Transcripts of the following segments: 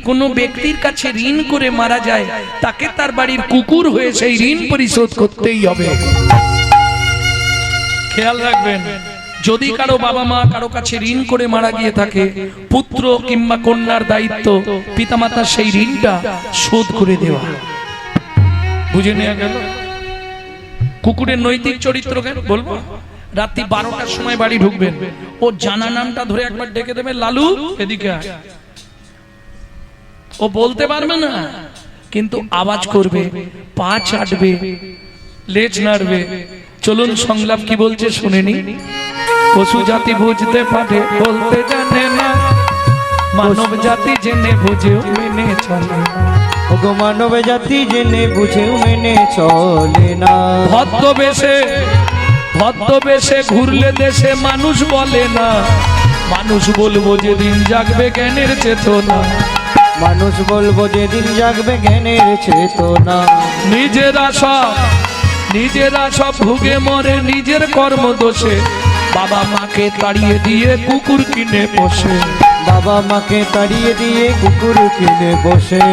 কোনো ব্যক্তির কাছে ঋণ করে মারা যায়, তাকে তার বাড়ির কুকুর হয়ে সেই ঋণ পরিশোধ করতেই হবে। খেয়াল রাখবেন, যদি কারো বাবা মা কারো কাছে ঋণ করে মারা গিয়ে থাকে, পুত্র কিংবা কন্যার দায়িত্ব পিতামাতার সেই ঋণটা শোধ করে দেওয়া। বুঝে নেওয়া গেল? কুকুরের নৈতিক চরিত্র কেন বলবো? রাত্রি 12টার সময় বাড়ি ঢুকবেন, ও জানা নামটা ধরে একবার ডেকে দেবে, লালু এদিকে আয়। ও বলতে পারবে না, কিন্তু আওয়াজ করবে, পা চাটবে, লেজ নাড়বে। চলুন সংলাপ কি বলছে শুনেনি। পশু জাতি বুঝতে পারে, বলতে জানে না, মানব জাতি জেনে বুঝেও মেনে চলে। ওগো মানব জাতি জেনে বুঝেও মেনে চলে না। ভদ্রবেশে ঘুরলে দেশে মানুষ বলে না, মানুষ বলবো যেদিন জাগবে জ্ঞানের চেতনা। মানুষ বলবো যেদিন জাগবে জ্ঞানের চেতনা। নিজেরা সব ভুগে মরে নিজের কর্ম দোষে, বাবা মাকে তাড়িয়ে দিয়ে কুকুর কিনে বসে। বাবা মাকে তাড়িয়ে দিয়ে কুকুর কিনে বসে।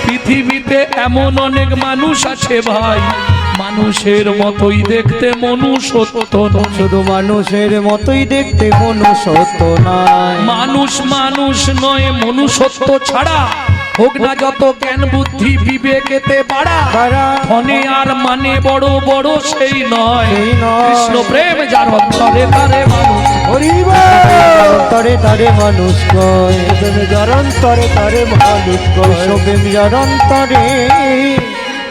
পৃথিবীতে এমন অনেক মানুষ আছে ভাই, মানুষের মতোই দেখতে মনুষ্যত্ব নয়। শুধু মানুষের মতোই দেখতে মনুষ্যত্ব নয়। মানুষ নয়, মনুষ্যত্ব ছাড়া হোক না যত জ্ঞান বুদ্ধি বিবেকেতে বাড়া, ধনে আর মানে বড় বড় সেই নয়। কৃষ্ণ প্রেম যার অন্তরে তারে মানুষ, তরে তারে মানুষ কয়। যার অন্তরে তারে মানুষ কয়। প্রেম যার অন্তরে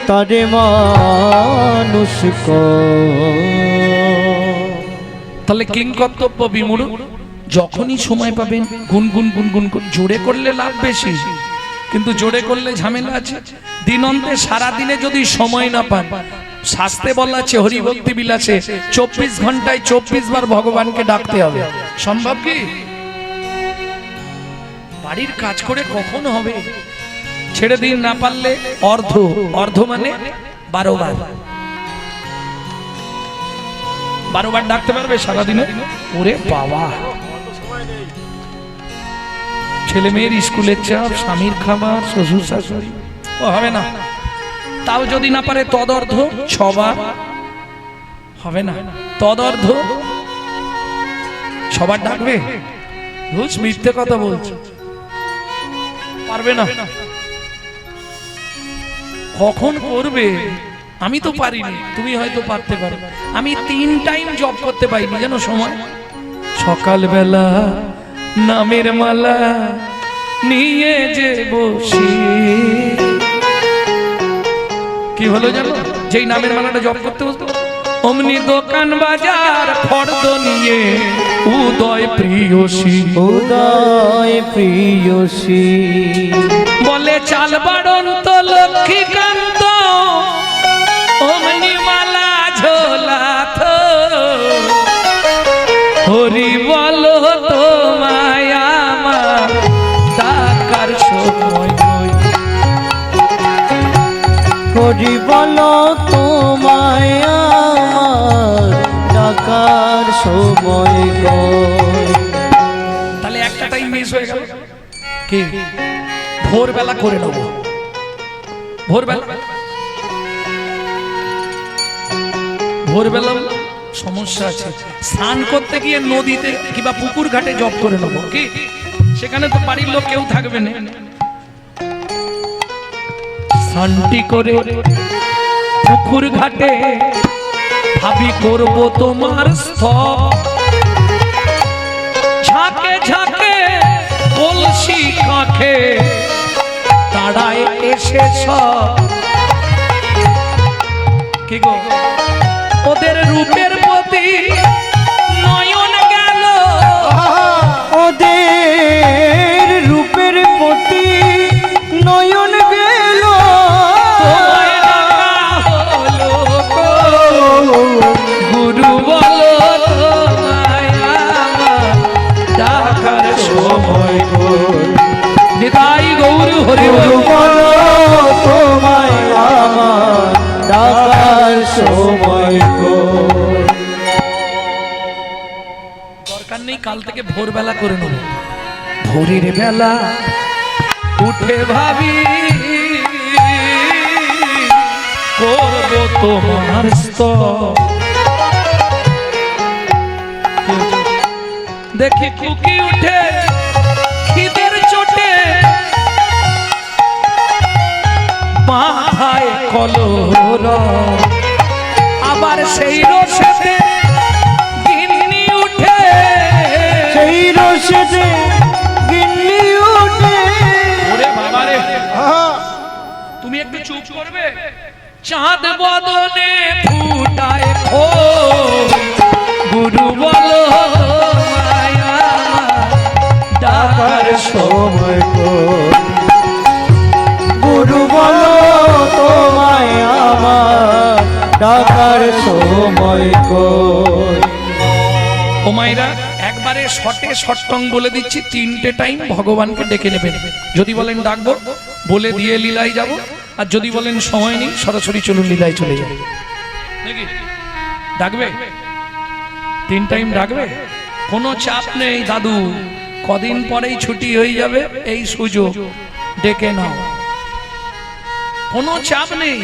তারে মানুষ কয়। তাহলে কিং কর্তব্য বিমূঢ়, যখনই সময় পাবেন গুনগুন গুনগুন জোরে করলে লাভ বেশি, কিন্তু জোরে করলে ঝামেলা আছে। দিনন্তে সারা দিনে যদি সময় না পান, শাস্ত্রে বলা আছে হরিভক্তি বিলাসে 24 ঘন্টায় 24 বার ভগবানকে ডাকতে হবে। সম্ভব কি? বাড়ির কাজ করে কখন হবে? ছেড়ে দিন, না পারলে অর্ধ মানে 12 বার। 12 বার ডাকতে পারবে সারাদিনে? ওরে বাবা, ছেলে মেয়ের স্কুলের চাপ, স্বামীর খাবার, শ্বশুর শাশুড়ি, ও হবে না। তাও যদি না পারে তদর্ধ 6 বার, হবে না। তদর্ধ 6 বার ডাকবে? রোজ মিথ্যে কথা বলছে, পারবে না। কখন করবে? আমি তো পারিনি, তুমি হয়তো পারতে পারো। আমি 3 টাইম জব করতে পারিনি, জানো সময়? সকালবেলা নামের মালা নিয়ে যে বসি, কি হলো জানো? যেই নামের মালাটা জপ করতে বসতো, অমনি দোকান বাজার ফর্দ নিয়ে উদয় প্রিয়সী, উদয় প্রিয়সী বলে চাল বাড়ন্ত লক্ষ্মীকান্ত, অমনি মালা ঝোলা তো হরি বলো তোমায় আমার ডাকার সময় কই। হরি বলো তোমায় আমার ডাকার সময় কই। তাহলে একটা টাইম মিস হয়ে গেল। কি? ভোরবেলা করে নেব। ভোরবেলা সমস্যা আছে, স্নান করতে গিয়ে নদীতে কিংবা পুকুর ঘাটে জব করে নেব। কি? সেখানে তো বাড়ির লোক কেউ থাকবে না। শান্তি করে পুকুর ঘাটে ভাবি করব তোমার স্তব, ঝাঁকে ঝাঁকে কলসি কাঁখে তাড়ায় এসে সব। কি গো? ওদের রূপের প্রতি নয়ন গেল, ওদের রূপের প্রতি নয়ন গেল। গুরু বলো তোমায় আমার ডাকার সময় কই। নিতাই গৌর হরি বলো তোমায় আমার ডাকার সময় কই। দরকার নেই, কাল থেকে ভোরবেলা করে নেব। ভোরের বেলা উঠে ভাবি করব তোমার স্তব। দেখি কুকি উঠে খিদের চোটে মাথায় কলর, আবার সেই রসেতে গিন্নি উঠে, সেই রসেতে গিন্নি উঠে। ওরে বাবা রে, তুমি একটু চুপ করবে? চাঁদ বদনে ফুটায় খোল, গুরু বলো মায়া ডাকার সময় কই, গুরু বলো তোমায় আমার ডাকার সময় কই। ও মাইরা, একবারে শটে শটং বলে দিচ্ছি, 3টে টাইম ভগবানকে ডেকে নেবেন। যদি বলেন ডাকবো, বলে দিয়ে লীলায় যাব, আর যদি বলেন সময় নেই সরাসরি চলুন লীলায় চলে যাবে। নাকি ডাকবে? 3 টাইম ডাকবে? কোনো চাপ নেই দাদু, কদিন পরেই ছুটি হয়ে যাবে, এই সুযোগ ডেকে নাও, কোনো চাপ নেই।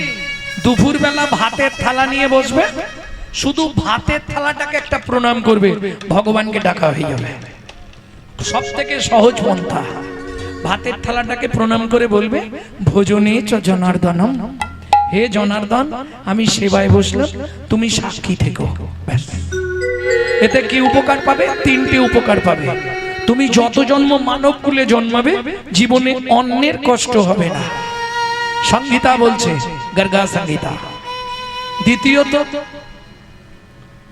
দুপুর বেলা ভাতের থালা নিয়ে বসবে, শুধু ভাতের থালাটাকে একটা প্রণাম করবে, ভগবানকে ডাকা হয়ে যাবে। সব থেকে সহজ পন্থা, ভাতের থালাটাকে প্রণাম করে বলবে ভোজনে চ জনার্দনম, হে জনার্দন আমি সেবায় বসলাম, তুমি সাক্ষী থেকো। ব্যাস। এতে কি উপকার পাবে? 3টে উপকার পাবে। তুমি যত জন্ম মানব কুলে জন্মাবে জীবনে অন্যের কষ্ট হবে না। সংহিতা বলছে, গর্গা সংহিতা। দ্বিতীয়ত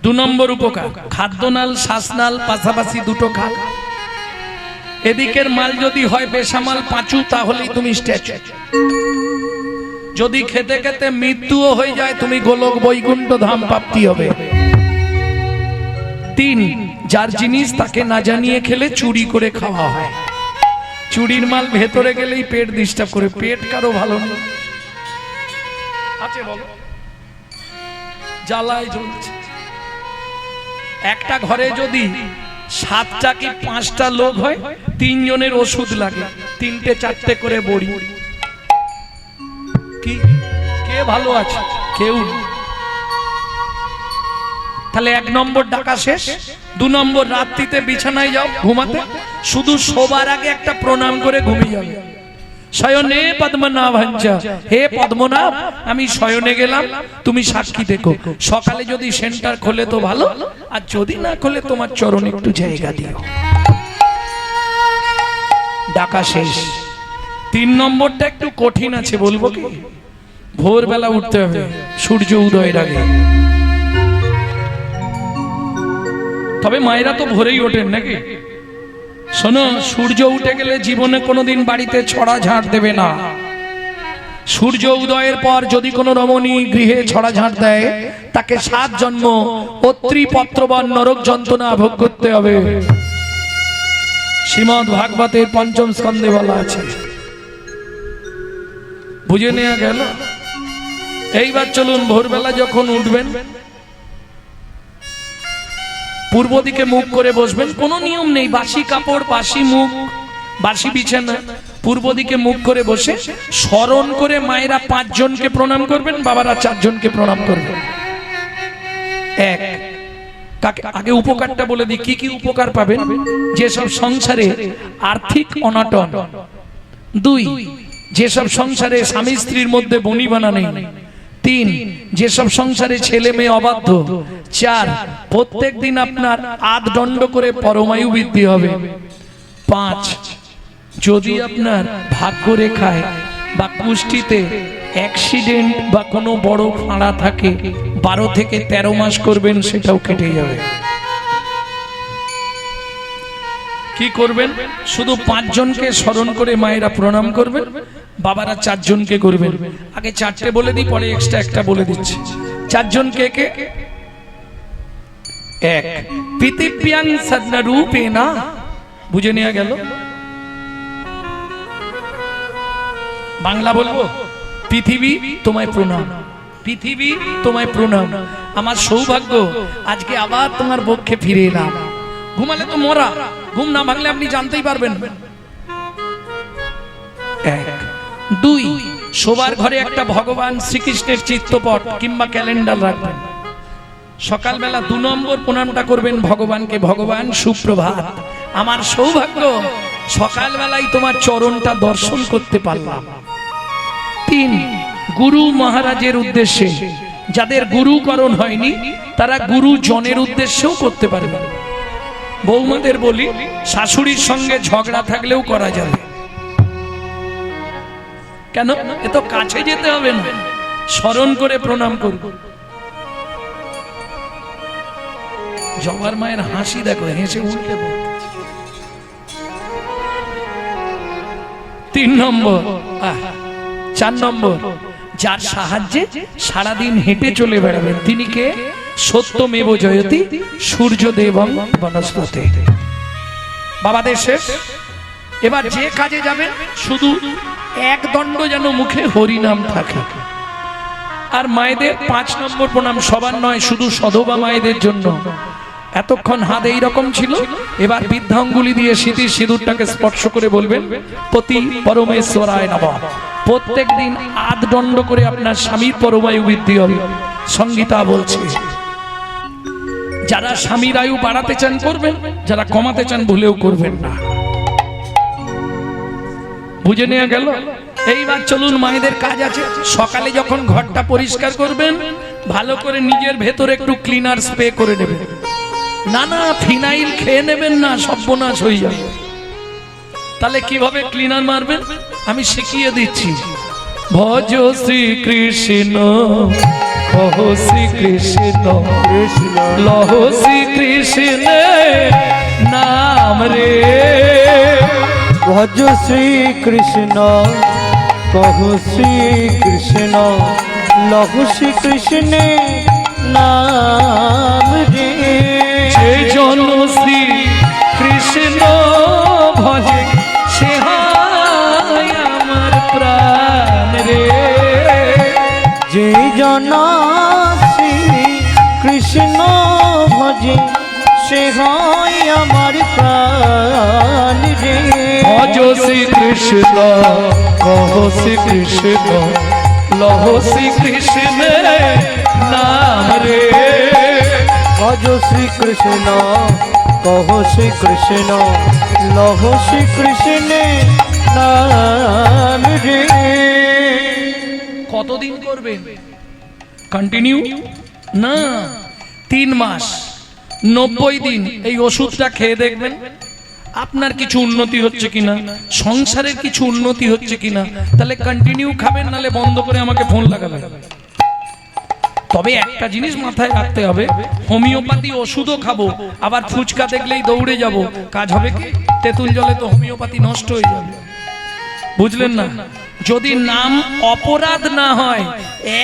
2 নম্বর উপকার, খাদ্যনাল শ্বাসনাল পাশাপাশি দুটো খাল। এদিকের মাল যদি হয় বেসামাল পাঁচু, তাহলেই তুমি স্ট্যাচু। যদি খেতে খেতে মৃত্যুও হয়ে যায়, তুমি গোলক বৈকুণ্ঠ ধাম প্রাপ্তি হবে। 3, যার জিনিস তাকে না জানিয়ে খেলে চুরি করে খাওয়া হয়। চুরির মাল ভেতরে গেলেই পেট ডিস্টার্ব করে, পেট কারো ভালো না আছে বলো, জ্বালায় জ্বলছে। একটা ঘরে যদি 7টা কি 5টা লোক হয়, 3 জনের ওষুধ লাগে, 3টে 4টে করে বড়ি। কি কে ভালো আছে? কেউ। তাহলে 1 নম্বর ডাকা শেষ। 2 নম্বর, রাত্রিতে বিছানায় যাও ঘুমাতে, শুধু শোবার আগে একটা প্রণাম করে ঘুমিয়ে যাবে। শয়নে পদ্মনাভঞ্চা, হে পদ্মনাভ আমি শয়নে গেলাম, তুমি সাক্ষী দেখো। সকালে যদি সেন্টার খোলে তো ভালো, আর যদি না খোলে তোমার চরণে একটু জায়গা দিও। ডাকা শেষ। 3 নম্বরটা একটু কঠিন আছে, বলবো কি? ভোরবেলা উঠতে হবে সূর্য উদয়ের আগে। তবে মায়েরা তো ভোরেই ওঠেন নাকি? শোনো, সূর্য উঠে গেলে জীবনে কোনোদিন বাড়িতে ছড়া ঝাড় দেবে না। সূর্য উদয়ের পর যদি কোনো রমণী গৃহে ছড়া ঝাড় দেয়, তাকে 7 জন্ম অত্রি পত্রবন নরক যন্ত্রণা ভোগ করতে হবে। শ্রীমদ্ ভাগবতের 5ম স্কন্ধে বলা আছে। বুঝে নেওয়া গেল? এইবার চলুন, ভোরবেলা যখন উঠবেন পূর্ব দিকে মুখ করে বসবেন। কোনো নিয়ম নেই, বাসি কাপড়, বাসি মুখ, বাসি বিছানা, পূর্ব দিকে মুখ করে বসে স্মরণ করে মায়েরা 5 জনকে প্রণাম করবেন, বাবারা 4 জনকে প্রণাম করবেন। 1, কাকে আগে উপকারটা বলে দিই, কি কি উপকার পাবেন। যেসব সংসারে আর্থিক অনটন, 2, যেসব সংসারে স্বামী স্ত্রীর মধ্যে বনিবনা নেই, 3, যেসব সংসারে ছেলে মেয়ে অবাধ্য, 4, প্রত্যেক দিন আপনার আধদণ্ড করে পরমায়ু বৃদ্ধি হবে, 5, যদি আপনার ভাগ্য রেখায় বা কুষ্ঠিতে অ্যাক্সিডেন্ট বা কোনো বড় ফাঁড়া থাকে, 12 থেকে 13 মাস করবেন, সেটাও কেটে যাবে। কি করবেন? শুধু 5 জনকে স্মরণ করে মায়েরা প্রণাম করবেন, বাবারা 4 জনকে করবেন। আগে 4টে বলে দিই, পরে এক্সট্রা একটা বলে দিচ্ছি। 4 জন কে কে? 1, পৃথিব্যাং সদ্রূপেনা, বুঝে নেওয়া গেল? বাংলা বলবো, পৃথিবী তোমায় প্রণাম, পৃথিবী তোমায় প্রণাম। আমার সৌভাগ্য আজকে আবার তোমার বক্ষে ফিরে এলাম। ঘুমালে তো মরা, ঘুম না ভাঙলে আপনি জানতেই পারবেন। এক। দুই, শোবার ঘরে একটা ভগবান শ্রীকৃষ্ণের চিত্রপট কিংবা ক্যালেন্ডার রাখবেন। সকালবেলা 2 নম্বর প্রণামটা করবেন ভগবানকে, ভগবান সুপ্রভাত, আমার সৌভাগ্য সকালবেলায় তোমার চরণটা দর্শন করতে পারলাম। 3, গুরু মহারাজের উদ্দেশ্যে, যাদের গুরুকরণ হয়নি তারা গুরুজনের উদ্দেশ্যেও করতে পারবে। বৌমাদের বলি, শাশুড়ির সঙ্গে ঝগড়া থাকলেও করা যাবে। কেন? এ তো কাছে যেতে হবে না, স্মরণ করে প্রণাম করব। জবার মায়ের হাসি দেখো, হেসে উঠলে 3 নম্বর। 4 নম্বর, যার সাহায্যে সারাদিন হেঁটে চলে বেড়াবেন তিনি কে? সত্যমেব জয়তি সূর্যদেবং বনস্পতে। বাবা দেশে এবার যে কাজে যাবেন শুধু এক দণ্ড যেন মুখে হরিনাম থাকে। আর মায়েদের 5 নম্বর প্রণাম, সবার নয়, শুধু সধবা মায়েদের জন্য। এতক্ষণ হাত এইরকম ছিল, এবার বৃদ্ধাঙ্গুলি দিয়ে স্মৃতির সিঁদুরটাকে স্পর্শ করে বলবেন পতি পরমেশ্বরায় নমঃ। প্রত্যেক দিন আধ দণ্ড করে আপনার স্বামীর পরমায়ু বৃদ্ধি হবে। সংগীতা বলছে, যারা স্বামীর আয়ু বাড়াতে চান করবেন, যারা কমাতে চান ভুলেও করবেন না। বুঝে নেওয়া গেল? এইবার চলুন, মায়েদের কাজ আছে। সকালে যখন ঘরটা পরিষ্কার করবেন, ভালো করে নিজের ভেতরে একটু ক্লিনার স্প্রে করে নেবেন। না না, ফিনাইল খেয়ে নেবেন না, সর্বনাশ হয়ে যাবে। তাহলে কিভাবে ক্লিনার মারবেন আমি শিখিয়ে দিচ্ছি। ভজ শ্রীকৃষ্ণ, কহ শ্রীকৃষ্ণ, লহ শ্রীকৃষ্ণ নাম রে। ভজ শ্রীকৃষ্ণ, কহ শ্রীকৃষ্ণ, লহ শ্রীকৃষ্ণ নাম রে। যে জন শ্রী কৃষ্ণ ভজে সে হয় আমার প্রাণ রে। যে জন শ্রী কৃষ্ণ ভজে সে হয় আমার প্রাণ রে। ভজ শ্রী কৃষ্ণ, কহ শ্রী কৃষ্ণ, লহ শ্রী কৃষ্ণ নাম রে। ভজ শ্রীকৃষ্ণ, কহ শ্রীকৃষ্ণ, লহ শ্রীকৃষ্ণ নাম রে। কতদিন করবেন? কন্টিনিউ না, 3 মাস 90 দিন এই ওষুধটা খেয়ে দেখবেন আপনার কিছু উন্নতি হচ্ছে কিনা, সংসারের কিছু উন্নতি হচ্ছে কিনা। তাহলে কন্টিনিউ খাবেন, নালে বন্ধ করে আমাকে ফোন লাগাবেন। তবে একটা জিনিস মাথায় রাখতে হবে, হোমিওপ্যাথি ওষুধও খাবো, আবার ফুচকা দেখলেই দৌড়ে যাব, কাজ হবে কি? তেঁতুল জলে তো হোমিওপ্যাথি নষ্ট হয়ে যাবে। বুঝলেন না? যদি নাম অপরাধ না হয়,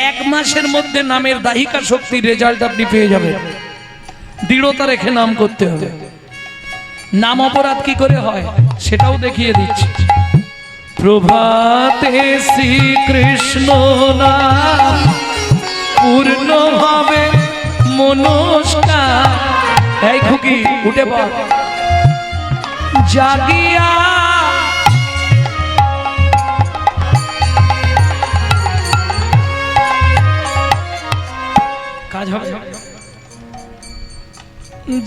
1 মাসের মধ্যে নামের দাহিকা শক্তির রেজাল্ট আপনি পেয়ে যাবেন। দৃঢ়তা রেখে নাম করতে হবে। নাম অপরাধ কি করে হয় সেটাও দেখিয়ে দিচ্ছি। প্রভাতে শ্রীকৃষ্ণ নাম পূর্ণ হবে মনস্কার। এই খুকি উঠে পড়, জাগিয়া কাজ হবে,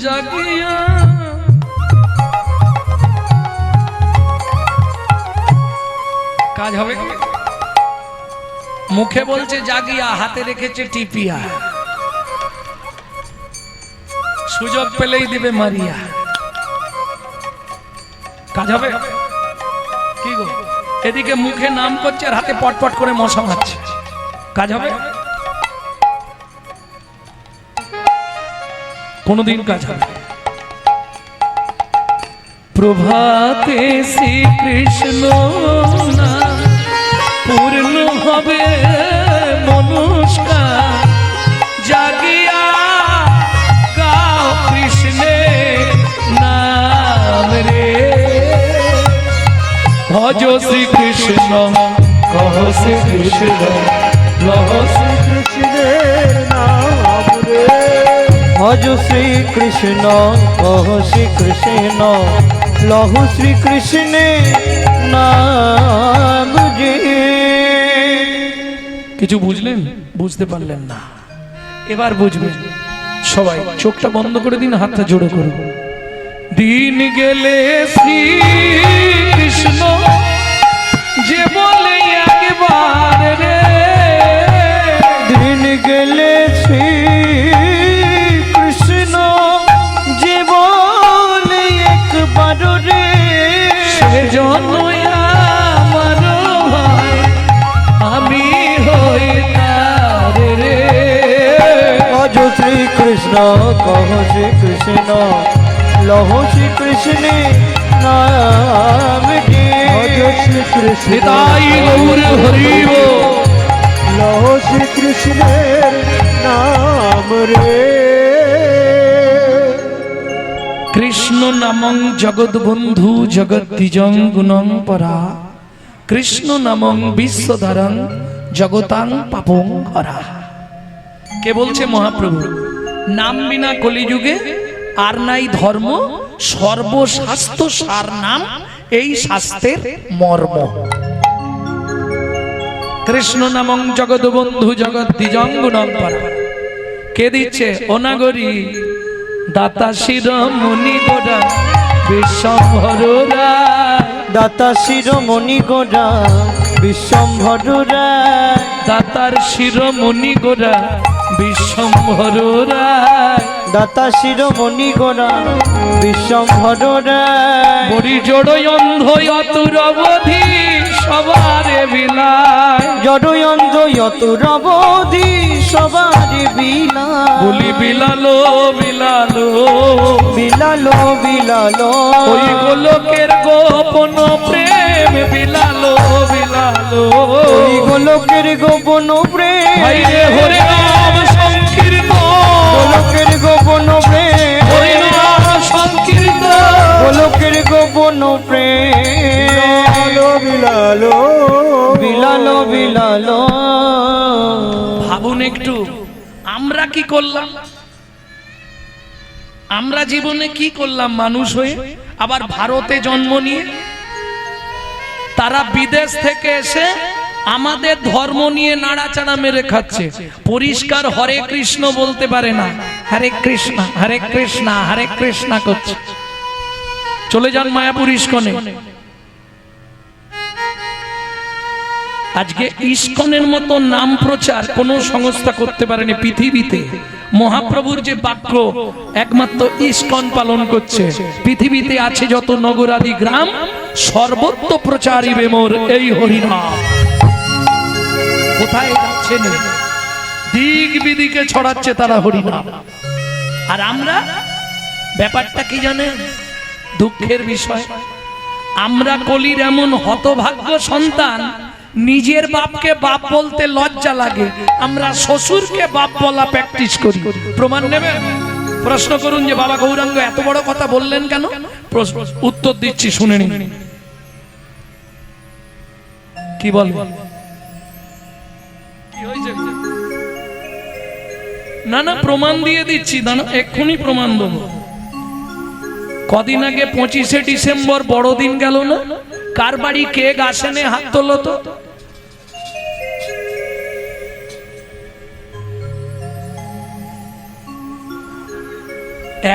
জাগিয়া কাজ হবে। মুখে বলছে জাগিয়া, হাতে রেখেছে টিপিয়া, সুযোগ পেলেই দিবে মারিয়া। কাজ হবে কি গো? এদিকে মুখে নাম করছে আর হাতে পটপট করে মশা মারছে, কাজ হবে? কোনদিন কাজ হবে? প্রভাতে শ্রীকৃষ্ণ নাম পূর্ণ হবে মনস্কার। জাগিয়া গাও কৃষ্ণের নাম রে। ভজ শ্রীকৃষ্ণ, কহ শ্রীকৃষ্ণ, লহ শ্রীকৃষ্ণের নাম রে। ভজ শ্রীকৃষ্ণ, কহ শ্রীকৃষ্ণ, লহ শ্রীকৃষ্ণ নাম কিছু বুঝলেন? বুঝতে পারলেন না, এবার বুঝবেন। সবাই চোখটা বন্ধ করে দিন, হাতটা জোড়ে করুন। দিন গেলে শ্রী কৃষ্ণ যে বলে একবার রে, দিন গেলে শ্রী কৃষ্ণ যে বলে একবার রে, সেজন্য আমার ভাই আমি হই তার রে। আজ শ্রী কৃষ্ণ কহ শ্রী কৃষ্ণ লহ শ্রী কৃষ্ণ নাম গে, আজ শ্রী কৃষ্ণ নিতাই গৌর হরি বল। লহ শ্রী কৃষ্ণের নাম রে। কৃষ্ণ নামং জগৎ বন্ধু জগদ্বিজং গুণং পরা, কৃষ্ণ নামং বিশ্বধারং জগতাং পাপং হরা। কে বলছে? মহাপ্রভু। নাম বিনা কলিযুগে আর নাই ধর্ম, সর্বশাস্ত্র সার নাম এই শাস্ত্রের মর্ম। কৃষ্ণ নামং জগৎ বন্ধু জগদ্বিজং গুণং পরা। কে দিচ্ছে? অনাগরী দাতা শিরোমণি গোরা বিশ্বম্ভর রায়, দাতা শিরোমণি গোরা বিশ্বম্ভর রায়, দাতার শিরোমণি গোরা বিশ্বম্ভর রায়, দাতা শিরোমণি গোরা বিশ্বম্ভর রায়। বড়ি জড় অন্ধ অতুর অবধি সবারে বিলায়, জড় অন্ধ অতুর অবধি সবারে বিলায়, বলি বিলালো বিলালো বিলালো বিলালো, ওই গোলকের গোপন প্রেম বিলালো বিলালো, ওই গোলকের গোপন প্রেম, হাইরে হরে নাম সংকীর্তন, গোলকের গোপন প্রেম, হরে নাম সংকীর্তন, গোলকের গোপন প্রেম, বিলালো বিলালো বিলালো। ভাবুন একটু, আমরা কি করলাম? আমরা জীবনে কি করলাম মানুষ হয়ে? আবার ভারতে জন্ম নিয়ে তারা বিদেশ থেকে এসে আমাদের ধর্ম নিয়ে নাড়াচাড়া মেরে খাচ্ছে। পরিষ্কার হরে কৃষ্ণ বলতে পারে না, হরে কৃষ্ণ হরে কৃষ্ণ হরে কৃষ্ণ করছে। চলে যান মায়াপুর ইস্কনে। আজকে ইস্কনের মতো নাম প্রচার কোন সংস্থা করতে পারেনি পৃথিবীতে। মহাপ্রভুর যে বাক্য একমাত্র ইস্কন পালন করছে। পৃথিবীতে আছে যত নগরাদি গ্রাম, সর্বত্র প্রচারিবে মোর এই হরিনাম। কোথায় যাচ্ছে না, দিক বিদিকে ছড়াচ্ছে তারা হরিনাম। আর আমরা ব্যাপারটা কি জানেন? দুঃখের বিষয়, আমরা কলির এমন হতভাগ্য সন্তান, নিজের বাপকে বাপ বলতে লজ্জা লাগে, আমরা শ্বশুরকে বাপ বলা প্র্যাকটিস করি। প্রমাণ নেবেন? প্রশ্ন করুন যে বাবা গৌরাঙ্গ এত বড় কথা বললেন কেন? উত্তর দিচ্ছি, শুনে নিন। কি বল? না না, প্রমাণ দিয়ে দিচ্ছি, দাঁড়া এক্ষুনি প্রমাণ দেবো। কদিন আগে 25শে ডিসেম্বর বড়দিন গেল না? কার বাড়ি কেক আসেনে? হাত তোলো তো।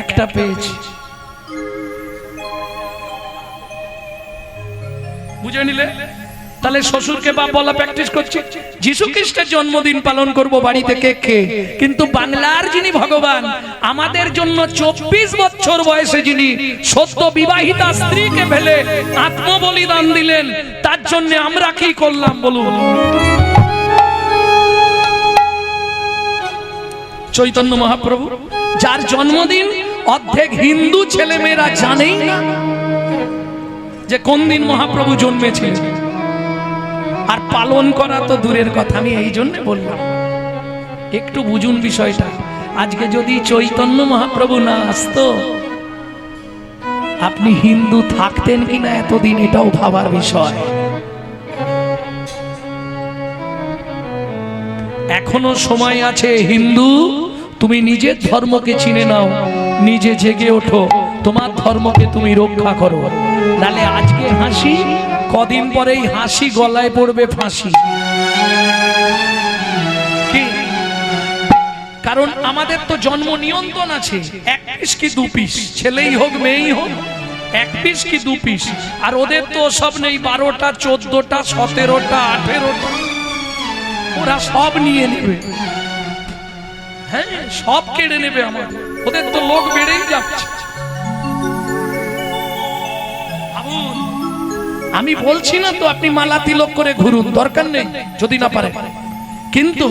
একটা পেয়েছি, বুঝে নিলে? তাহলে শ্বশুরকে বাপ বলা প্র্যাকটিস করছি। যিশু খ্রিস্টের জন্মদিন পালন করব বাড়িতে কেক খেয়ে, কিন্তু বাংলার যিনি ভগবান, আমাদের জন্য 24 বছর বয়সে যিনি সদ্য বিবাহিতা স্ত্রীকে ফেলে আত্মবলিদান দিলেন, তার জন্য আমরা কি করলাম বলুন? চৈতন্য মহাপ্রভু, যার জন্মদিন অর্ধেক হিন্দু ছেলেমেয়েরা জানেই না যে কোন দিন মহাপ্রভু জন্মেছিলেন, আর পালন করা তো দূরের কথা। আমি এই জন্য বললাম, একটু বুঝুন বিষয়টা। আজকে যদি চৈতন্য মহাপ্রভু না আসতো, আপনি হিন্দু থাকতেন কিনা এতদিন, এটাও ভাবার বিষয়। এখনো সময় আছে। হিন্দু, তুমি নিজের ধর্মকে চিনে নাও, নিজে জেগে ওঠো, তোমার ধর্মকে তুমি রক্ষা করো। নালে আজকে হাসি, কদিন পরেই হাসি গলায় পড়বে ফাঁসি। কারণ আমাদের তো জন্ম নিয়ন্ত্রণ আছে, 1 পিস কি 2 পিস, ছেলেই হোক মেয়েই হোক, 1 পিস কি 2 পিস। আর ওদের তো সব নেই, 12টা 14টা 17টা 18টা, ওরা সব নিয়ে নেবে। হ্যাঁ, সব কেড়ে নেবে আমাদের, ওদের তো লোক বেড়েই যাচ্ছে। ভাবুন, আমি বলছি না তো আপনি মালা তিলক করে ঘুরুন, দরকার নেই যদি না পারে, কিন্তু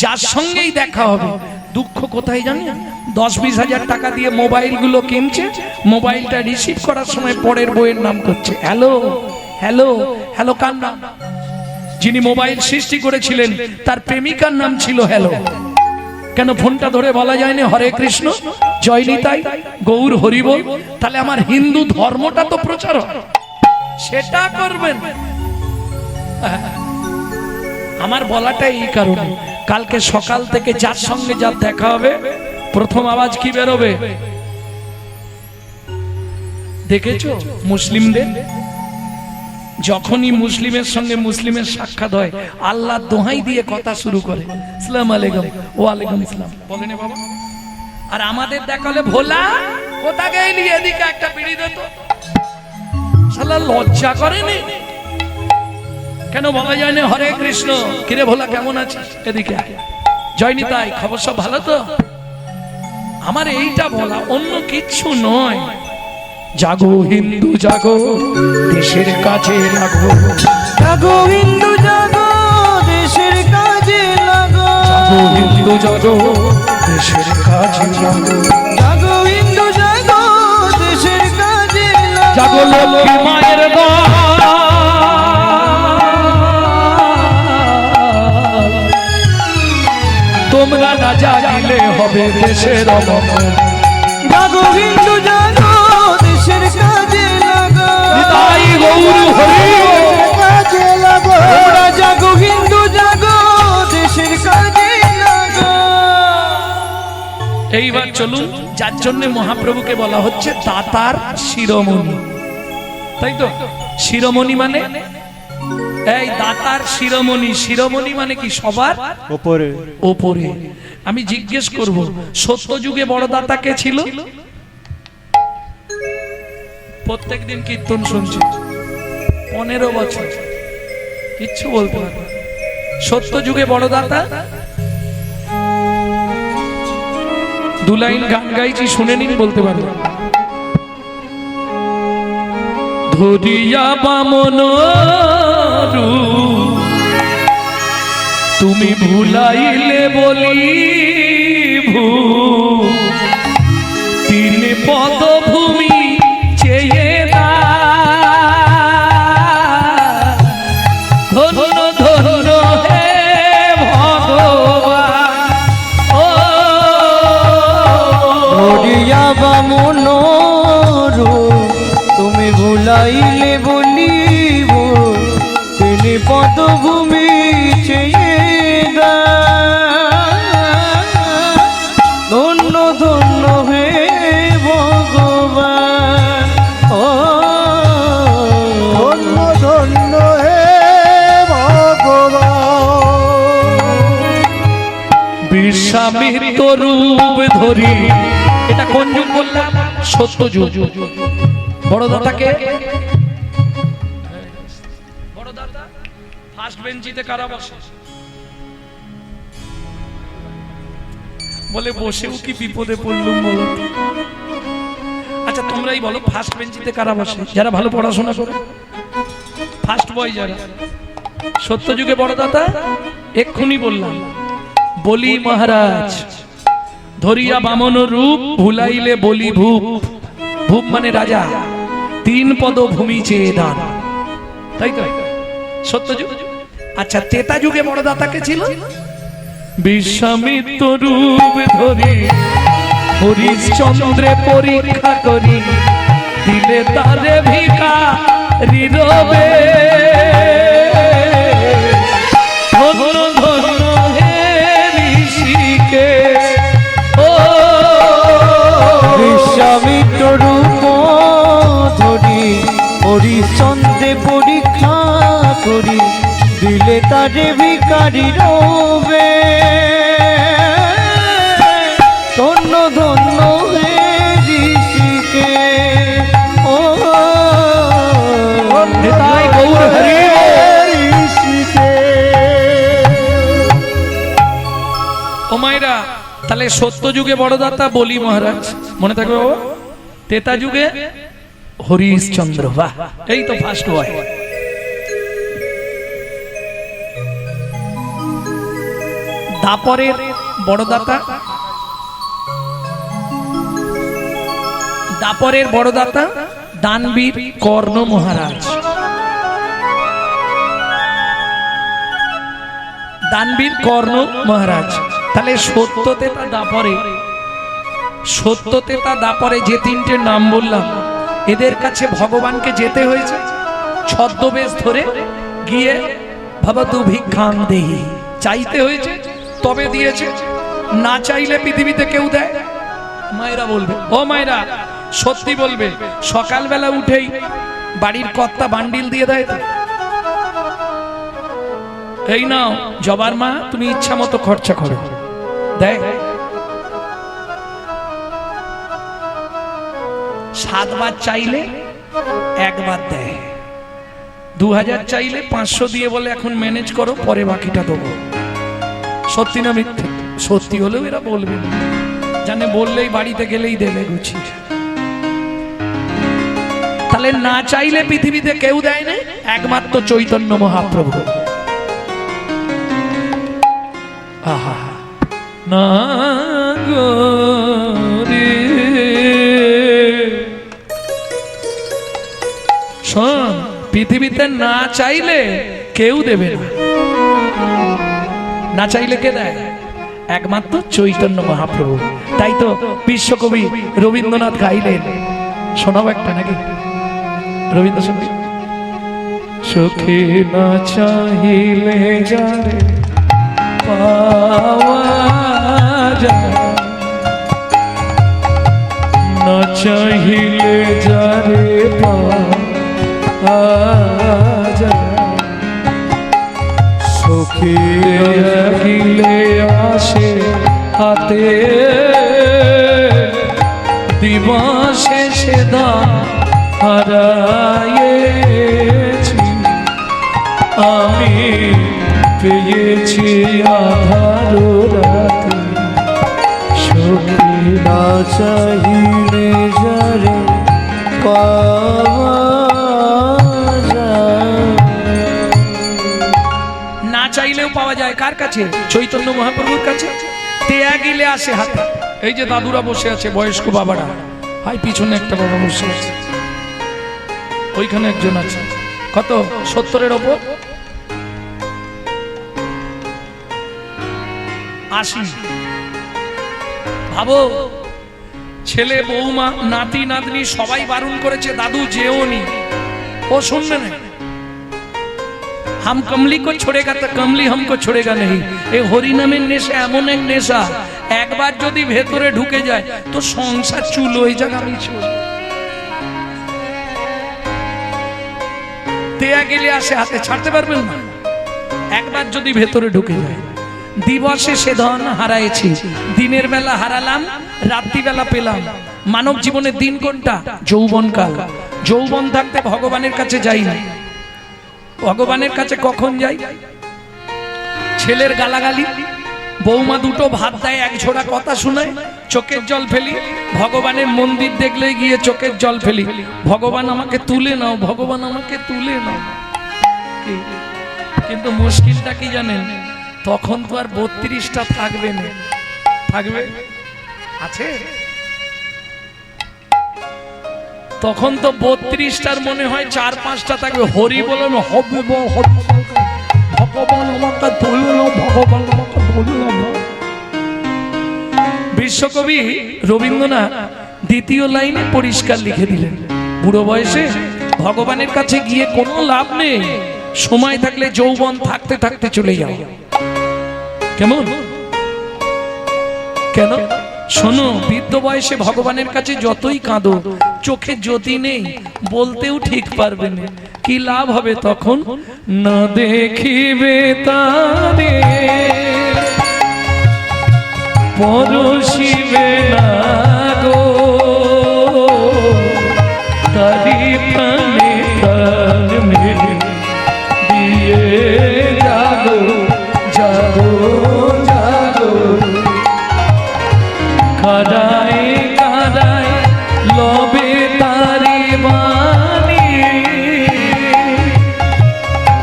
যার সঙ্গেই দেখা হবে, দুঃখ কোথায় জানেন? 10-20 হাজার টাকা দিয়ে মোবাইল গুলো কিনছে, মোবাইলটা রিসিভ করার সময় পরের বইয়ের নাম করছে হ্যালো হ্যালো হ্যালো। কার নাম? যিনি মোবাইল সৃষ্টি করেছিলেন তার প্রেমিকার নাম ছিল হ্যালো। কেন ফোনটা ধরে বলা যায়নি হরে কৃষ্ণ জয় নিতাই গৌর হরিবোল? তাহলে আমার হিন্দু ধর্মটা তো প্রচার হয়, সেটা করবেন। আমার বলাটা এই কারণে, কালকে সকাল থেকে যার সঙ্গে যার দেখা হবে প্রথম আওয়াজ কি বেরোবে দেখেছো? মুসলিমদের যখনই মুসলিমের সঙ্গে মুসলিমের সাক্ষাৎ হয়, আল্লাহ দোহাই দিয়ে কথা শুরু করে, আসসালামু আলাইকুম, ওয়ালাইকুম আসসালাম বলেন বাবা। আর আমাদের দেখালে ভোলা কোথা গেলি, এদিকে একটা বিড়ি দে তো, শালা লজ্জা করেনি? কেন বলা যায় না হরে কৃষ্ণ, কিরে ভোলা কেমন আছিস, এদিকে জয় নিতাই, খবর সব ভালো তো? আমার এইটা বলা, অন্য কিচ্ছু নয়। জাগো হিন্দু জাগো, দেশের কাজে লাগো, জাগো হিন্দু জাগো, দেশের কাজে লাগো, জাগো হিন্দু জাগো, দেশের কাজে লাগো, জাগো হিন্দু জাগো, দেশের কাজে লাগো, জাগো লক্ষ্মী মায়ের দল, তোমরা না জাগিলে হবে দেশের অবনতি। জাগো হিন্দু জাগো, দেশের কাজে লাগো, নিতাই গৌর হরি কাজে লাগো, তোমরা জাগো হিন্দু জাগো, দেশের কাজে লাগো। এইবার চলুন, যার জন্য মহাপ্রভুকে বলা হচ্ছে দাতার শিরোমণি, তাই তো? শিরোমণি মানে এই দাতার শিরোমণি, শিরোমণি মানে কি? সবার উপরে ওপরে। আমি জিজ্ঞেস করব, সত্য যুগে বড় দাতা কে ছিল? প্রত্যেকদিন কীর্তন শুনছি 15 বছর, কিচ্ছু বলতে পারবে। সত্য যুগে বড় দাতা, 2 লাইন গান গাইছি, শুনে নিন, বলতে পারবে। ধরিয়া বামন রূপ, তুমি ভুলাইলে বলি ভূ, 3 পদভূমি চেয়ে দা, ধন্য ধন্য হে ভগবান, ও ধরিয়া বামন রূপ, তুমি ভুলাইলে বলিব, 3 পদভূমি চেয়ে দা, ধন্য ধন্য হে ভগবান, ও ধন্য ধন্য হে ভগবান। বিশ্বামিত্র রূপ ধরি, এটা কোন যুগ বললাম? সত্য যুগ। বড় দাতাকে, বড় দাতা ফার্স্ট বেঞ্চিতে কারা বসে? বলে বসেও কি বিপদে পড়লুম বলো? আচ্ছা তোমরাই বলো, ফার্স্ট বেঞ্চিতে কারা বসে? যারা ভালো পড়াশোনা করে, ফার্স্ট বয় যারা। সত্য যুগে বড় দাতা এক্ষুনি বললাম, বলি মহারাজ, ধরিয়া বামন রূপ, ভুলাইলে বলি ভূপ, ভূপ মানে রাজা, 3 পদভূমি চেয়ে দান, তাই তো? সত্য যুগ। আচ্ছা ত্রেতা যুগে বড় দাতা কে ছিল? বিশ্বামিত্র রূপ ধরি, হরিশ্চন্দ্রে পরীক্ষা করি, দিলে তারে ভিখারি রবে, ধন্য ধন্য হে ঋষিকেশ, ও বিশ্বামিত্র রূপ ধরি, হরিশ্চন্দ্রে পরীক্ষা করি, দিলে তারে ভিখারি রবে, তাহলে সত্য যুগে বড়দাতা বলি মহারাজ, মনে থাকবে বাবা। তেতা যুগে হরিশচন্দ্র, বাহ, এই তো ফার্স্ট বয়। দাপরের বড়দাতা, দাপরের বড়দাতা দানবীর কর্ণ মহারাজ। দানবীর কর্ণ মহারাজ। তাহলে সত্যতেতা দাপরে, সত্যতেতা দাপরে যে তিনটে নাম বললাম, এদের কাছে ভগবানকে যেতে হয়েছে ছদ্মবেশ ধরে গিয়ে ভবতু ভিক্ষাং দেহি, চাইতে হয়েছে তবে দিয়েছে। না চাইলে পৃথিবীতে কেউ দেয়? মায়েরা বলবে, ও মায়েরা সত্যি বলবে, সকালবেলা উঠেই বাড়ির কর্তা বান্ডিল দিয়ে দেয় তো? এই নাও জবার মা, তুমি ইচ্ছা মতো খরচা করো, দেয়? 7 বার চাইলে 1 বার দেয়, 2000 চাইলে 500 দিয়ে বলে এখন ম্যানেজ করো, পরে বাকিটা দেবো। সত্যি না মিথ্যে? সত্যি হলেও এরা বলবে না, জানে বললেই বাড়িতে গেলেই দেবে গুছিয়ে। তাহলে না চাইলে পৃথিবীতে কেউ দেয় না, একমাত্র চৈতন্য মহাপ্রভু। আহা না গো রে, শোন, পৃথিবীতে না চাইলে কেউ দেবে না। না চাইলে কে দেয়? একমাত্র চৈতন্য মহাপ্রভু। তাই তো বিশ্বকবি রবীন্দ্রনাথ গাইলেন, শোনাও একটা নাকি রবীন্দ্রসঙ্গীত। সুখে না চাইলে যারে পাওয়া যায়, না চাইলে যারে পাওয়া যায়, সুখে গিলে আসে হাতে, দিবসে সেদা হারায়েছি, আমি পেয়েছি আধার রাতে, সুখে না চাইলে যারে পাওয়া যায়। না চাইলেও পাওয়া যায় কার কাছে? চৈতন্য মহাপ্রভুর কাছে। তেয়া গিলে আসে হাতে। এই যে দাদুরা বসে আছে, বয়স্ক বাবারা, হাই পিছনে একটা বাবা বসে আছে, ওইখানে একজন আছে, কত 70-এর ওপর, 80। ভাবো, ছেলে বৌমা নাতি নাতনি সবাই বারণ করেছে, দাদু যেও নি, ও শুনবে না। हम कमली को छोड़ेगा तो कमली हमको छोड़ेगा नहीं। এই হরি নামের নেশা এমন এক নেশা, একবার যদি ভেতরে ঢুকে যায় তো সংসার চুলো হয়ে যাবে। আমি তেয়া গেলে আসে হাতে, ছাড়তে পারবেন না একবার যদি ভেতরে ঢুকে যায়। দিবসে সে ধন হারাইছি, দিনের বেলা হারালাম, রাত্রিবেলা পেলাম। মানব জীবনের দিন কোনটা? যৌবনকাল। যৌবন থাকতে ভগবানের কাছে যাই না। ভগবানের কাছে কখন যাই? ছেলের গালাগালি, বৌমা দুটো ভাত দেয়, এক ঝোড়া কথা শুনায়, চোখের জল ফেলি। ভগবানের মন্দির দেখলে গিয়ে চোখের জল ফেলি, ভগবান আমাকে তুলে নাও, ভগবান আমাকে তুলে নাও। কিন্তু মুশকিলটা কি জানেন? তখন তো আর 32টা থাকবে না। থাকবে? আছে? তখন তো 32টার মনে হয় 4-5টা থাকবে। হরি বলেন, ভগবান আমাকে তুলে নাও, ভগবান আমাকে তুলে নাও। বিশ্বকবি রবীন্দ্রনাথ দ্বিতীয় লাইনে পরিষ্কার লিখে দিলেন, বুড়ো বয়সে ভগবানের কাছে গিয়ে কোনো লাভ নেই, সময় থাকলে যৌবন থাকতে থাকতে চলে যাও। কেমন? কেন? শোনো, বৃদ্ধ বয়সে ভগবানের কাছে যতই কাঁদো, চোখে জ্যোতি নেই, বলতেও ঠিক পারবে না, কি লাভ হবে তখন? না দেখিবে তারে পরশিবে না গো, তারি প্রাণে প্রাণ মেরে দিয়ে জাগো জাগো জাগো,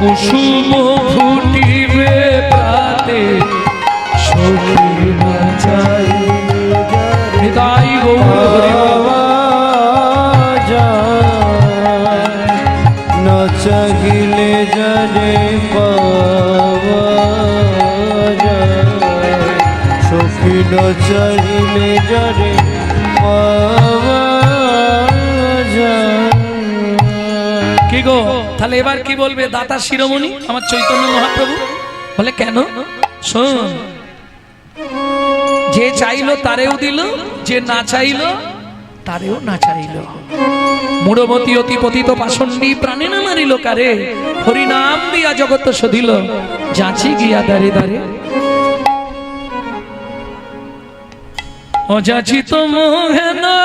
কুসুম ফুটিবে প্রাতে সখী নাচাই নিতাই গৌর হরি বাবা না চাহিলে জানে পাওয়া যায় সখী না চাহিলে জানে পাওয়া যায়। কি গো তাহলে এবার কি বলবে দাতা শিরোমণি আমার চৈতন্য মহাপ্রভু? বলে কেন? শোন, যে চাইলো তারেও দিল, যে না চাইলো তারেও না চাইল। মূঢ়মতি অতি পতিত পাষণ্ডী প্রাণে না মারিল কারে, হরিনাম দিয়া জগৎ সধিল যাচি গিয়া দারে দারে। অযাচিত মোহে না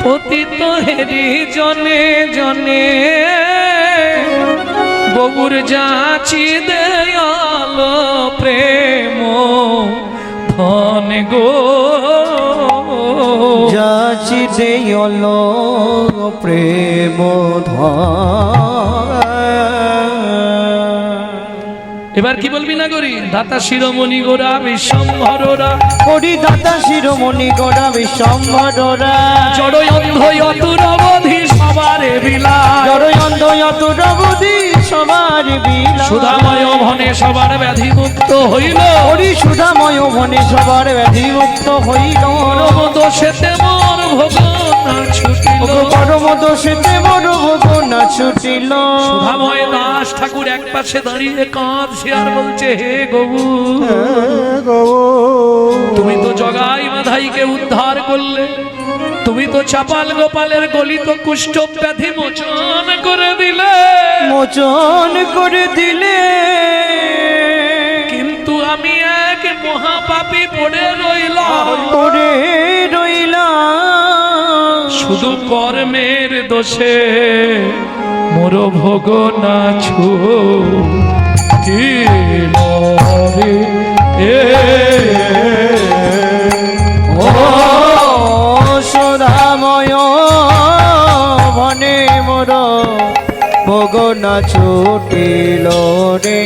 পতিত হেরি জনে জনে, বগুর যাচি দেয়াল প্রেম ধন গো। যাচি দেয়াল প্রেম ধন। এবার কি বলবি না গরি? দাতা শিরোমণি গোরা বিশ্বম্ভরা, করি দাতা শিরোমণি গোরা বিশ্বম্ভরা, জড় অন্ধ অতুর অবধি সবারে বিলা, জড় অন্ধ অতুর অবধি সবার বিলা, সুধাময় ভনে সবার ব্যাধি মুক্ত হইল, হরি সুধাময় ভনে সবার ব্যাধি মুক্ত হইল, পরম দোষেতে মোর ভোগনা ছুটিল, পরম দোষেতে মোর ভোগনা ছুটিল। সুধাময় দাস ঠাকুর এক পাশে দাঁড়িয়ে কাঁদছে আর বলছে, হে গবু তুমি তো জগাই মাধাইকে উদ্ধার করলে, তুমি তো চাপাল গোপালের গলিত কুষ্ঠ ব্যাধি মোচন করে দিলে, মোচন করে দিলে, কিন্তু আমি এক মহাপাপী পড়ে রইলাম, পড়ে রইলাম শুধু কর্মের দোষে মোর ভোগ না ছুটিল রে। ও সুধাময় ভনে মোর ভোগনা ছুটিল রে।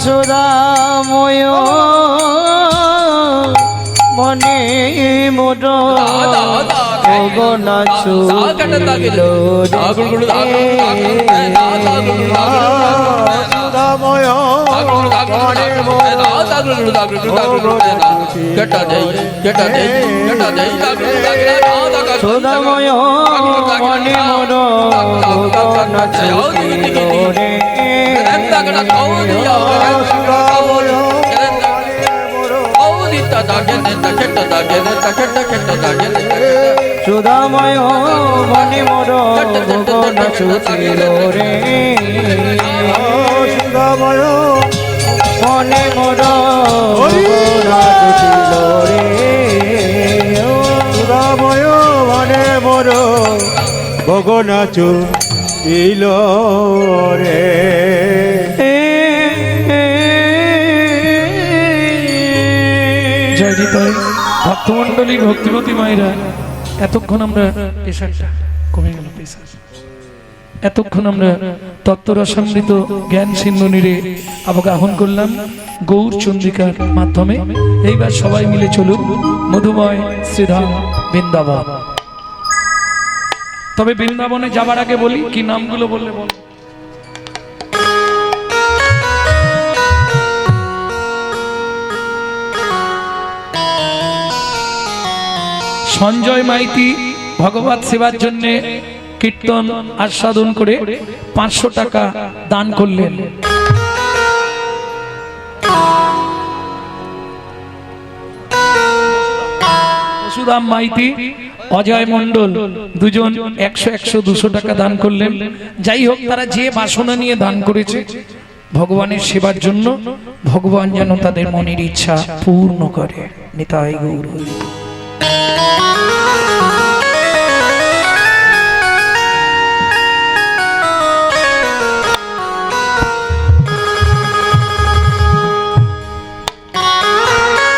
সুদাময় মনে মোর ভোগনা ছুটিল সুদাময় মনে মোর ভোগনা ছুটিল রে। সুদাময় মনে মোর ভোগনা ছুটিল রে। সুদাময় মনে মোর ভোগনা ছুটিল রে। সুদাময় মনে মোর ভোগনা ছুটিল রে। জয় নিতাই ভক্তমণ্ডলী ভক্তিমতী মায়েরা, এতক্ষণ আমরা পেশাটা কমে গেল, পেশার এতক্ষণ আমরা তত্ত্বরসামৃত জ্ঞান সিন্ধু নীরে অবগাহন করলাম গৌর চন্দ্রিকার মাধ্যমে। এইবার সবাই মিলে চলুন মধুময় শ্রীধাম বৃন্দাবন। তবে বৃন্দাবনে যাবার আগে বলি কি নামগুলো বললে বল। সঞ্জয় মাইতি ভগবত সেবার জন্য কীর্তন আস্বাদন করে 500 টাকা দান করলেন। সুদাম মাইতি, অজয় মণ্ডল দুজন 100-100-200 টাকা দান করলেন। যাই হোক, তারা যে বাসনা নিয়ে দান করেছে ভগবানের সেবার জন্য, ভগবান যেন তাদের মনের ইচ্ছা পূর্ণ করে। নিতাই গৌর হরি।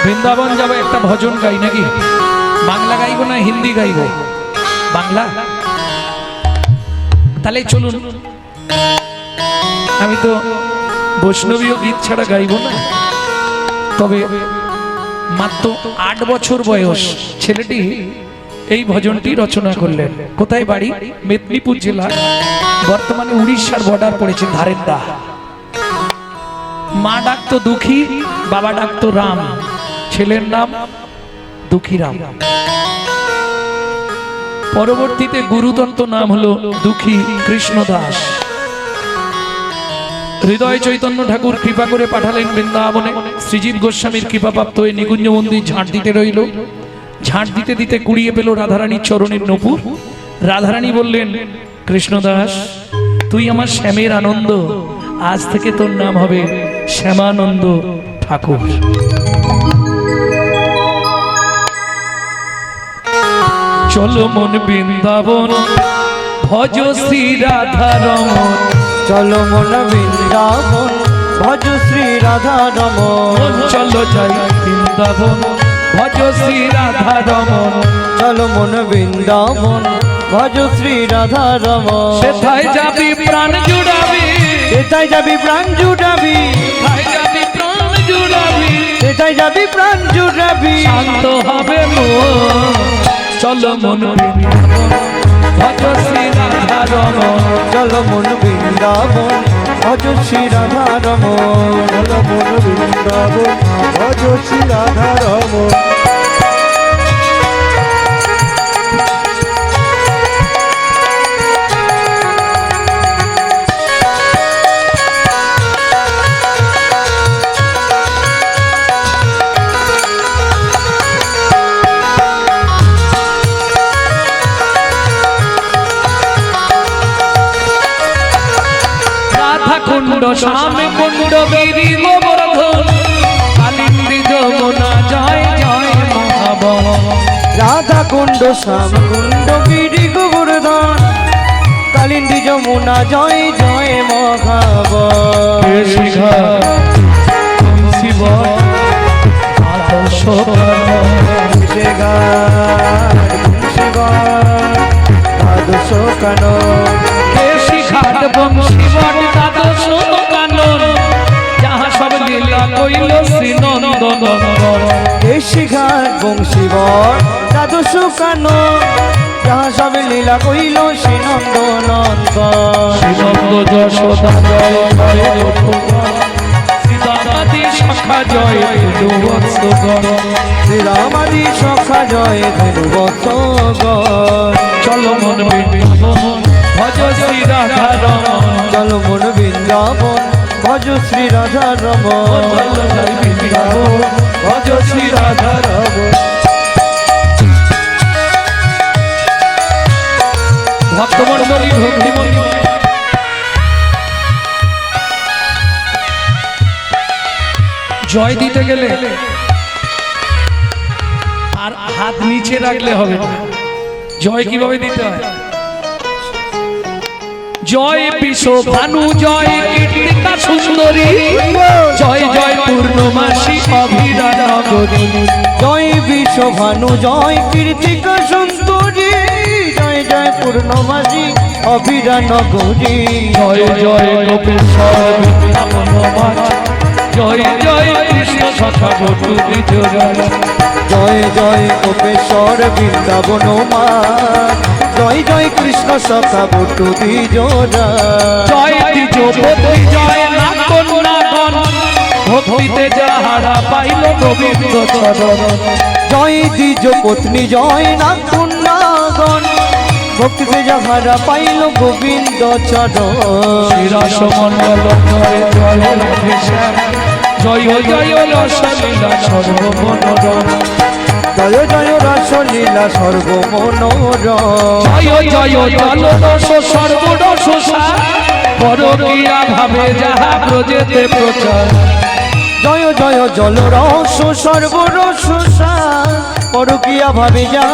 বৃন্দাবন যাবো, একটা ভজন গাই নাকি? বাংলা গাইবো না হিন্দি গাইবো? বাংলা। তাহলে চলুন, আমি তো বৈষ্ণবীয় গীত ছাড়া গাইবো না। তবে মাত্র 8 বছর বয়স ছেলেটি এই ভজনটি রচনা করলেন। কোথায় বাড়ি? মেদিনীপুর জেলা, বর্তমানে উড়িষ্যার বর্ডার পড়েছে, ধারের দা। মা ডাকতো দুঃখী, বাবা ডাকতো রাম, ছেলের নাম দুঃখীরাম। পরবর্তীতে গুরুতত্ত্ব নাম হলো দুঃখী কৃষ্ণদাস। হৃদয় চৈতন্য ঠাকুর কৃপা করে পাঠালেন বৃন্দাবনে। শ্রীজীব গোস্বামীর কৃপাপ্রাপ্ত হয়ে নিকুঞ্জ মন্দির ঝাঁট দিতে রইল। ঝাঁট দিতে দিতে কুড়িয়ে পেল রাধারানীর চরণের নূপুর। রাধারানী বললেন, কৃষ্ণদাস তুই আমার শ্যামের আনন্দ, আজ থেকে তোর নাম হবে শ্যামানন্দ ঠাকুর। চলো মন বৃন্দাবন, ভজ শ্রী রাধারমণ। চলো মন বৃন্দাবন, ভজ শ্রী রাধারমণ। চলো যাই বৃন্দাবন, ভজ শ্রী রাধারমণ। চলো মন বৃন্দাবন, ভজ শ্রী রাধারমণ। সেথায় যাবি প্রাণ জুড়াবি, সেটাই যাবি প্রাণ জুড়াবি, সেথায় যাবি প্রাণ জুড়াবি, সেটাই যাবি প্রাণ জুড়াবি। শান্ত হবে মন। চলো মন বৃন্দাবন, ভজ শ্রী রাধারমণ। চলো মন বৃন্দাবন, ভজ শ্রী রাধারমণ। চলো মন বৃন্দাবন, ভজ শ্রী রাধারমণ। কুণ্ড শ্যাম কুণ্ড গিরি গোবর্ধন, কালিন্দী যমুনা জয় জয় মহাবন। রাধা কুণ্ড শ্যাম কুণ্ড গিরি গোবর্ধন, কালিন্দী যমুনা জয় জয় মহাবন। শিব আদর্শ দ্বাদশ কানন, কেশি ঘাট বংশী বট দ্বাদশ কানন, যাহা সব লীলা কইল শ্রী নন্দন। কেশি ঘাট বংশীবর দ্বাদশ কানন, যাহা সব লীলা কইল শ্রী নন্দনন্দন। শ্রীনন্দ যশোদা জয় জয় রঘুবর, সীতামাদি সখা জয় ধেনুবৎসগণ। শ্রীরামাদি সখা জয় ধেনুবৎসগণ। চলো মন বৃন্দাবন, ভজ শ্রী রাধারমণ। চলো মন বৃন্দাবন, ভজ শ্রী রাধারমণ। চলো যাই বৃন্দাবন, ভজ শ্রী রাধারমণ। ভক্তমণ্ডলী ভক্তিমণ্ডলী, জয় দিতে গেলে আর হাত নিচে রাখলে হবে না। জয় কিভাবে দিতে হয়? জয় বিশ্ব ভানু, জয় কীর্তিকা সুন্দরী, জয় জয় পূর্ণমাসী অভিরা নগরী। জয় বিশ্বভানু, জয় কীর্তিকা সুন্দরী, জয় জয় পূর্ণমাসী অভিরা নগরী। জয় জয় গোপেশ্বর বৃন্দাবন মাঝ, জয় জয় কৃষ্ণ সখা বটু বিজয়। জয় জয় গোপেশ্বর বৃন্দাবন মা, জয় জয় কৃষ্ণ সখা বটু দ্বিজোরা। জয় দ্বিজপতি, জয় নাগন নাগন, ভক্তিতে যাহারা পাইল গোবিন্দ চরণ। জয় দ্বিজ পত্নী, জয় নাগন নাগন, ভক্তিতে যাহারা পাইল গোবিন্দ চরণ শ্রীরস মন্ডল জয় জয় রাধেশ্যাম জয় জয় রসলীলা সর্বমনোরম জয় জয় রাসলীলা সর্বমনোরম জয় জয় জলরস সর্বরস সার পরকীয়া ভাবে যাহা ব্রজেতে প্রচার জয় জয় জলরস সর্বরস পরকিয়া ভাবে যা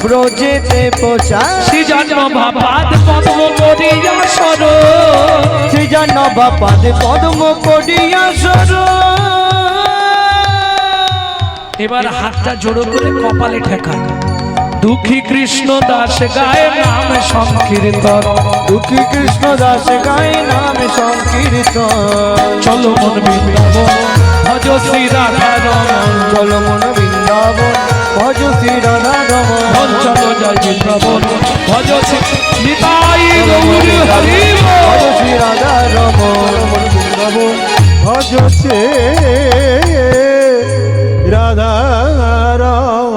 ব্রজেতে প্রচার শ্রীজন্ম ভাবাদ পদ্ম করিয়া সর সৃজন বাপাদে পদ্ম করিয়া সর এবার হাতটা জোড়ো করে কপালে ঠেকা দুঃখী কৃষ্ণ দাস গায়ে নাম সংকীর্তন দুঃখী কৃষ্ণ দাস গায়ে নাম সংকীর্তন চলো মন বৃন্দাবন ভজ শ্রী রাধা রমন চলো মন বৃন্দাবন ভজ শ্রী রাধা রমন চলো জয় বৃন্দাবন ভজ শ্রী নিতাই গৌর হরি ভজ শ্রী রাধা রমন মন বৃন্দাবন ভজ শ্রী রাধা রমন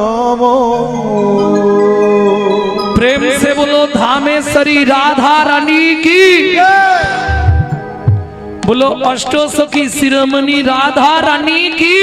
प्रेम से बोलो धामेश्वरी राधा रानी की बोलो अष्टो सखी शिरोमणि राधा रानी की